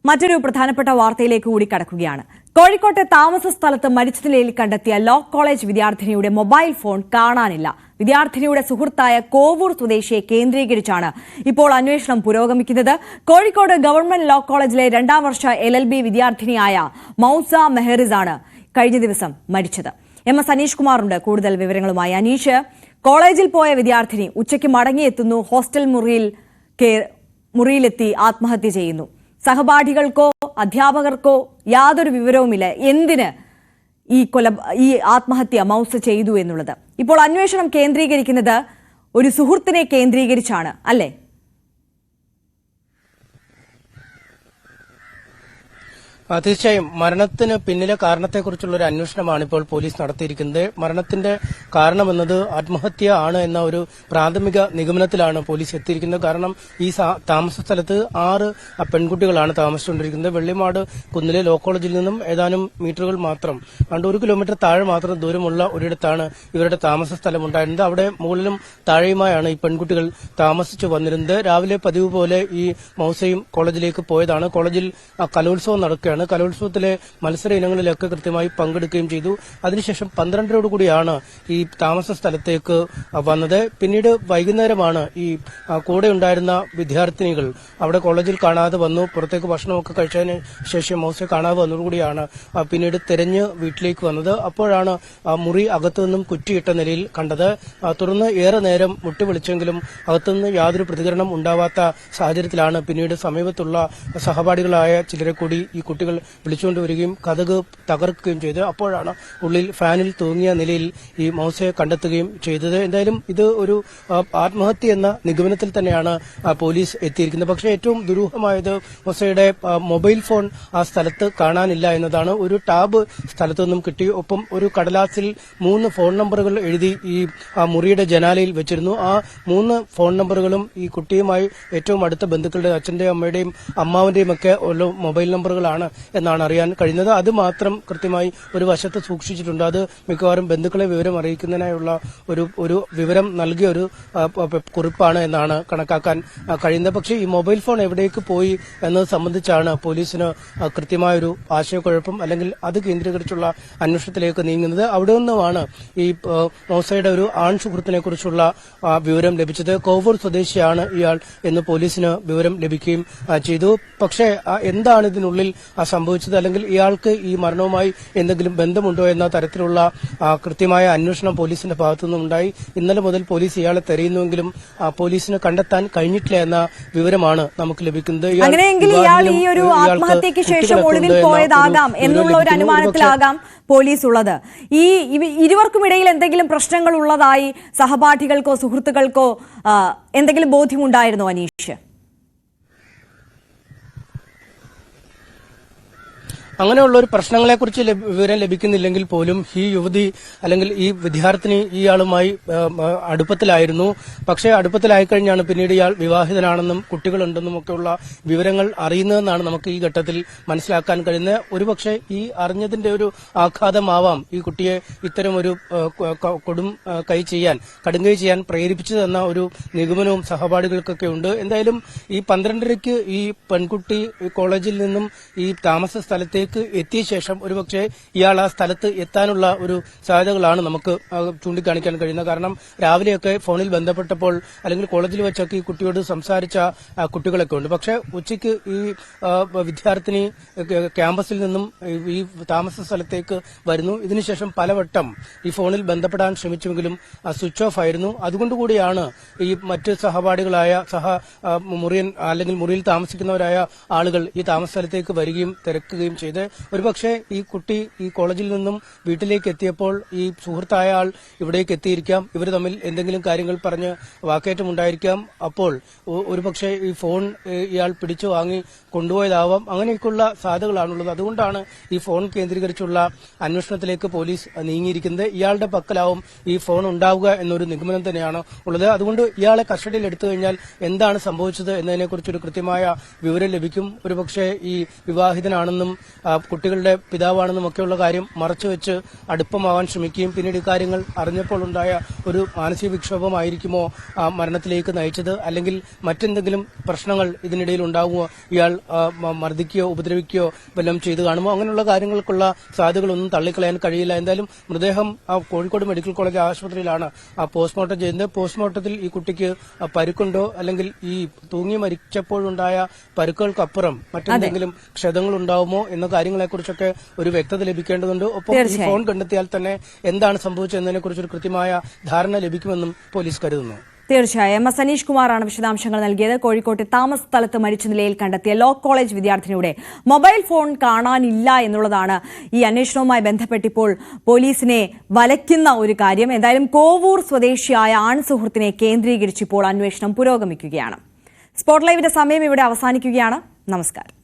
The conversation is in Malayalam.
മറ്റൊരു പ്രധാനപ്പെട്ട വാർത്തയിലേക്ക് കൂടി കടക്കുകയാണ്. കോഴിക്കോട്ടെ താമസ സ്ഥലത്ത് മരിച്ച നിലയിൽ കണ്ടെത്തിയ ലോ കോളേജ് വിദ്യാർത്ഥിനിയുടെ മൊബൈൽ ഫോൺ കാണാനില്ല. വിദ്യാർത്ഥിനിയുടെ സുഹൃത്തായ കോവൂർ സ്വദേശിയെ കേന്ദ്രീകരിച്ചാണ് ഇപ്പോൾ അന്വേഷണം പുരോഗമിക്കുന്നത്. കോഴിക്കോട് ഗവൺമെന്റ് ലോ കോളേജിലെ 2ാം വർഷ LLB വിദ്യാർത്ഥിനിയായ മൗസ മെഹറിസാണ് കഴിഞ്ഞ ദിവസം മരിച്ചത്. MS അനീഷ് കുമാറുണ്ട് കൂടുതൽ വിവരങ്ങളുമായി. അനീഷ്, കോളേജിൽ പോയ വിദ്യാർത്ഥിനി ഉച്ചയ്ക്ക് മടങ്ങിയെത്തുന്നു, ഹോസ്റ്റൽ മുറിയിലെത്തി ആത്മഹത്യ ചെയ്യുന്നു. സഹപാഠികൾക്കോ അധ്യാപകർക്കോ യാതൊരു വിവരവുമില്ല എന്തിന് ഈ ആത്മഹത്യ മൗസ ചെയ്തു എന്നുള്ളത്. ഇപ്പോൾ അന്വേഷണം കേന്ദ്രീകരിക്കുന്നത് ഒരു സുഹൃത്തിനെ കേന്ദ്രീകരിച്ചാണ്, അല്ലേ? തീർച്ചയായും മരണത്തിന് പിന്നിലെ കാരണത്തെക്കുറിച്ചുള്ള ഒരു അന്വേഷണമാണ് ഇപ്പോൾ പോലീസ് നടത്തിയിരിക്കുന്നത്. മരണത്തിന്റെ കാരണമെന്നത് ആത്മഹത്യ ആണ് എന്ന ഒരു പ്രാഥമിക നിഗമനത്തിലാണ് പോലീസ് എത്തിയിരിക്കുന്നത്. കാരണം ഈ താമസ സ്ഥലത്ത് 6 പെൺകുട്ടികളാണ് താമസിച്ചുകൊണ്ടിരിക്കുന്നത്. വെള്ളിമാട് കുന്നിലെ ലോ കോളേജിൽ നിന്നും ഏതാനും മീറ്ററുകൾ മാത്രം 1 കിലോമീറ്റർ താഴെ മാത്രം ദൂരമുള്ള ഒരിടത്താണ് ഇവരുടെ താമസ സ്ഥലം ഉണ്ടായിരുന്നത്. അവിടെ മുകളിലും താഴെയുമായാണ് ഈ പെൺകുട്ടികൾ താമസിച്ചു വന്നിരുന്നത്. രാവിലെ പതിവ് പോലെ ഈ മൗസയും കോളേജിലേക്ക് പോയതാണ്. കോളേജിൽ കലോത്സവം നടക്കുകയാണ്. കലോത്സവത്തിലെ മത്സര ഇനങ്ങളിലൊക്കെ കൃത്യമായി പങ്കെടുക്കുകയും ചെയ്തു. അതിനുശേഷം 12:00 ഈ താമസ സ്ഥലത്തേക്ക് വന്നത്. പിന്നീട് വൈകുന്നേരമാണ് ഈ കൂടെ ഉണ്ടായിരുന്ന വിദ്യാർത്ഥിനികൾ അവിടെ കോളേജിൽ കാണാതെ വന്നു. പുറത്തേക്ക് ഭക്ഷണമൊക്കെ കഴിച്ചതിന് ശേഷം മൗസയെ കാണാതെ വന്നതോടുകൂടിയാണ് പിന്നീട് തെരഞ്ഞ് വീട്ടിലേക്ക് വന്നത്. അപ്പോഴാണ് മുറി അകത്തുനിന്നും കുറ്റിയിട്ട നിലയിൽ കണ്ടത്. തുടർന്ന് ഏറെ നേരം മുട്ടിവിളിച്ചെങ്കിലും അകത്തുനിന്ന് യാതൊരു പ്രതികരണം ഉണ്ടാവാത്ത സാഹചര്യത്തിലാണ് പിന്നീട് സമീപത്തുള്ള സഹപാഠികളായ ചിലരെ കൂടി ഈ കുട്ടികൾ വിളിച്ചുകൊണ്ടുവരികയും കതക് തകർക്കുകയും ചെയ്ത് അപ്പോഴാണ് ഉള്ളിൽ ഫാനിൽ തൂങ്ങിയ നിലയിൽ ഈ മൗസയെ കണ്ടെത്തുകയും ചെയ്തത്. എന്തായാലും ഇത് ഒരു ആത്മഹത്യ എന്ന നിഗമനത്തിൽ തന്നെയാണ് പോലീസ് എത്തിയിരിക്കുന്നത്. പക്ഷേ ഏറ്റവും ദുരൂഹമായത് മൗസയുടെ മൊബൈൽ ഫോൺ ആ സ്ഥലത്ത് കാണാനില്ല എന്നതാണ്. ഒരു ടാബ് സ്ഥലത്തു നിന്നും കിട്ടി. ഒപ്പം ഒരു കടലാസിൽ 3 ഫോൺ നമ്പറുകൾ എഴുതി ഈ മുറിയുടെ ജനാലയിൽ വെച്ചിരുന്നു. ആ 3 ഫോൺ നമ്പറുകളും ഈ കുട്ടിയുമായി ഏറ്റവും അടുത്ത ബന്ധുക്കളുടെ അച്ഛന്റെയും അമ്മയുടെയും അമ്മാവന്റെയും ഒക്കെ ഉള്ള മൊബൈൽ നമ്പറുകളാണ് എന്നാണ് അറിയാൻ കഴിയുന്നത്. അത് മാത്രം കൃത്യമായി ഒരു വശത്ത് സൂക്ഷിച്ചിട്ടുണ്ട്. അത് മിക്കവാറും ബന്ധുക്കളെ വിവരം അറിയിക്കുന്നതിനായുള്ള ഒരു വിവരം നൽകിയ ഒരു കുറിപ്പാണ് എന്നാണ് കണക്കാക്കാൻ കഴിയുന്നത്. പക്ഷേ ഈ മൊബൈൽ ഫോൺ എവിടേക്ക് പോയി എന്നത് സംബന്ധിച്ചാണ് പോലീസിന് കൃത്യമായൊരു ആശയക്കുഴപ്പം അല്ലെങ്കിൽ അത് കേന്ദ്രീകരിച്ചുള്ള അന്വേഷണത്തിലേക്ക് നീങ്ങുന്നത്. അവിടെ നിന്നുമാണ് ഈ മൗസയുടെ ഒരു ആൺ സുഹൃത്തിനെ കുറിച്ചുള്ള വിവരം ലഭിച്ചത്. കോവൂർ സ്വദേശിയാണ് ഇയാൾ എന്ന് പോലീസിന് വിവരം ലഭിക്കുകയും ചെയ്തു. പക്ഷേ എന്താണ് ഇതിനുള്ളിൽ സംഭവിച്ചത്, അല്ലെങ്കിൽ ഇയാൾക്ക് ഈ മരണവുമായി എന്തെങ്കിലും ബന്ധമുണ്ടോ എന്ന തരത്തിലുള്ള കൃത്യമായ അന്വേഷണം പോലീസിന്റെ ഭാഗത്തുനിന്നുണ്ടായി. ഇന്നലെ മുതൽ പോലീസ് ഇയാളെ തെരയുന്നുവെങ്കിലും പോലീസിന് കണ്ടെത്താൻ കഴിഞ്ഞിട്ടില്ല എന്ന വിവരമാണ് നമുക്ക് ലഭിക്കുന്നത്. അങ്ങനെയെങ്കിൽ ഇയാൾ ഈ ഒരു ആത്മഹത്യക്ക് ശേഷം ഒളിവിൽ പോയതാകാം എന്നുള്ള ഒരു അനുമാനത്തിലാകാം പോലീസ് ഉള്ളത്. ഈ ഇരുവർക്കുമിടയിൽ എന്തെങ്കിലും പ്രശ്നങ്ങൾ ഉള്ളതായി സഹപാഠികൾക്കോ സുഹൃത്തുക്കൾക്കോ എന്തെങ്കിലും ബോധ്യമുണ്ടായിരുന്നോ അനീഷ്? അങ്ങനെയുള്ള ഒരു പ്രശ്നങ്ങളെക്കുറിച്ച് വിവരം ലഭിക്കുന്നില്ലെങ്കിൽ പോലും ഈ യുവതി അല്ലെങ്കിൽ ഈ വിദ്യാർത്ഥിനി ഇയാളുമായി അടുപ്പത്തിലായിരുന്നു. പക്ഷേ അടുപ്പത്തിലായിക്കഴിഞ്ഞാണ് പിന്നീട് ഇയാൾ വിവാഹിതനാണെന്നും കുട്ടികളുണ്ടെന്നും ഒക്കെയുള്ള വിവരങ്ങൾ അറിയുന്നതെന്നാണ് നമുക്ക് ഈ ഘട്ടത്തിൽ മനസ്സിലാക്കാൻ കഴിയുന്നത്. ഒരുപക്ഷെ ഈ അറിഞ്ഞതിന്റെ ഒരു ആഘാതമാവാം ഈ കുട്ടിയെ ഇത്തരം ഒരു കടുങ്കൈ ചെയ്യാൻ പ്രേരിപ്പിച്ചതെന്ന ഒരു നിഗമനവും സഹപാഠികൾക്കൊക്കെ ഉണ്ട്. എന്തായാലും ഈ 12:30 ഈ പെൺകുട്ടി കോളേജിൽ നിന്നും ഈ താമസ സ്ഥലത്തേക്ക് എത്തിയ ശേഷം ഒരുപക്ഷെ ഇയാൾ ആ സ്ഥലത്ത് എത്താനുള്ള ഒരു സാധ്യതകളാണ് നമുക്ക് ചൂണ്ടിക്കാണിക്കാൻ കഴിയുന്നത്. കാരണം രാവിലെയൊക്കെ ഫോണിൽ ബന്ധപ്പെട്ടപ്പോൾ അല്ലെങ്കിൽ കോളേജിൽ വെച്ചൊക്കെ ഈ കുട്ടിയോട് സംസാരിച്ച കുട്ടികളൊക്കെ ഉണ്ട്. പക്ഷെ ഉച്ചയ്ക്ക് ഈ വിദ്യാർത്ഥിനി ക്യാമ്പസിൽ നിന്നും ഈ താമസ സ്ഥലത്തേക്ക് വരുന്നു. ഇതിനുശേഷം പലവട്ടം ഈ ഫോണിൽ ബന്ധപ്പെടാൻ ശ്രമിച്ചുവെങ്കിലും സ്വിച്ച് ഓഫ് ആയിരുന്നു. അതുകൊണ്ടുകൂടിയാണ് ഈ മറ്റ് സഹപാഠികളായ അല്ലെങ്കിൽ മുറിയിൽ താമസിക്കുന്നവരായ ആളുകൾ ഈ താമസ സ്ഥലത്തേക്ക് വരികയും തിരക്കുകയും ചെയ്ത് ഒരുപക്ഷെ ഈ കുട്ടി ഈ കോളേജിൽ നിന്നും വീട്ടിലേക്ക് എത്തിയപ്പോൾ ഈ സുഹൃത്തായ ആൾ ഇവിടേക്ക് എത്തിയിരിക്കാം. ഇവർ തമ്മിൽ എന്തെങ്കിലും കാര്യങ്ങൾ പറഞ്ഞ് വാക്കേറ്റമുണ്ടായിരിക്കാം. അപ്പോൾ ഒരുപക്ഷെ ഈ ഫോൺ ഇയാൾ പിടിച്ചു വാങ്ങി കൊണ്ടുപോയതാവാം. അങ്ങനെയൊക്കെയുള്ള സാധ്യതകളാണുള്ളത്. അതുകൊണ്ടാണ് ഈ ഫോൺ കേന്ദ്രീകരിച്ചുള്ള അന്വേഷണത്തിലേക്ക് പോലീസ് നീങ്ങിയിരിക്കുന്നത്. ഇയാളുടെ പക്കലാവും ഈ ഫോൺ ഉണ്ടാവുക എന്നൊരു നിഗമനം തന്നെയാണ് ഉള്ളത്. അതുകൊണ്ട് ഇയാളെ കസ്റ്റഡിയിൽ എടുത്തു കഴിഞ്ഞാൽ എന്താണ് സംഭവിച്ചത് എന്നതിനെക്കുറിച്ചൊരു കൃത്യമായ വിവരം ലഭിക്കും. ഒരുപക്ഷെ ഈ വിവാഹിതനാണെന്നും കുട്ടികളുടെ പിതാവാണെന്നും ഒക്കെയുള്ള കാര്യം മറച്ചുവെച്ച് അടുപ്പമാവാൻ ശ്രമിക്കുകയും പിന്നീട് ഇക്കാര്യങ്ങൾ അറിഞ്ഞപ്പോൾ ഉണ്ടായ ഒരു മാനസിക വിക്ഷോഭമായിരിക്കുമോ ആ മരണത്തിലേക്ക് നയിച്ചത്, അല്ലെങ്കിൽ മറ്റെന്തെങ്കിലും പ്രശ്നങ്ങൾ ഇതിനിടയിൽ ഉണ്ടാകുമോ, ഇയാൾ മർദ്ദിക്കുകയോ ഉപദ്രവിക്കുകയോ വല്ലതും ചെയ്തു കാണുമോ, അങ്ങനെയുള്ള കാര്യങ്ങൾക്കുള്ള സാധ്യതകളൊന്നും തള്ളിക്കളയാൻ കഴിയില്ല. എന്തായാലും മൃതദേഹം കോഴിക്കോട് മെഡിക്കൽ കോളേജ് ആശുപത്രിയിലാണ് പോസ്റ്റ്മോർട്ടം ചെയ്യുന്നത്. പോസ്റ്റ്മോർട്ടത്തിൽ ഈ കുട്ടിക്ക് പരുക്കുണ്ടോ, അല്ലെങ്കിൽ ഈ തൂങ്ങി മരിച്ചപ്പോഴുണ്ടായ പരുക്കുകൾക്കപ്പുറം മറ്റെന്തെങ്കിലും ക്ഷതങ്ങൾ ഉണ്ടാവുമോ എന്ന കാര്യങ്ങളെക്കുറിച്ചൊക്കെ ഒരു വ്യക്തത ലഭിക്കേണ്ടതുണ്ട്. ഒപ്പം ഈ ഫോൺ കണ്ടെത്തിയാൽ തന്നെ എന്താണ് സംഭവിച്ചതെന്നതിനെ കുറിച്ചൊരു കൃത്യമായ ധാരണ ലഭിക്കുമെന്നും പോലീസ് കരുതുന്നു. തീർച്ചയായും എം എസ് അനീഷ് കുമാറാണ് വിശദാംശങ്ങൾ നൽകിയത്. കോഴിക്കോട്ടെ താമസ സ്ഥലത്ത് മരിച്ച നിലയിൽ കണ്ടെത്തിയ ലോ കോളേജ് വിദ്യാർത്ഥിനിയുടെ മൊബൈൽ ഫോൺ കാണാനില്ല എന്നുള്ളതാണ് ഈ അന്വേഷണവുമായി ബന്ധപ്പെട്ടിപ്പോൾ പോലീസിനെ വലയ്ക്കുന്ന ഒരു കാര്യം. എന്തായാലും കോവൂർ സ്വദേശിയായ ആൺ സുഹൃത്തിനെ കേന്ദ്രീകരിച്ചിപ്പോൾ അന്വേഷണം പുരോഗമിക്കുകയാണ്. സ്പോട്ട് ലൈവിന്റെ സമയം ഇവിടെ അവസാനിക്കുകയാണ്. നമസ്കാരം.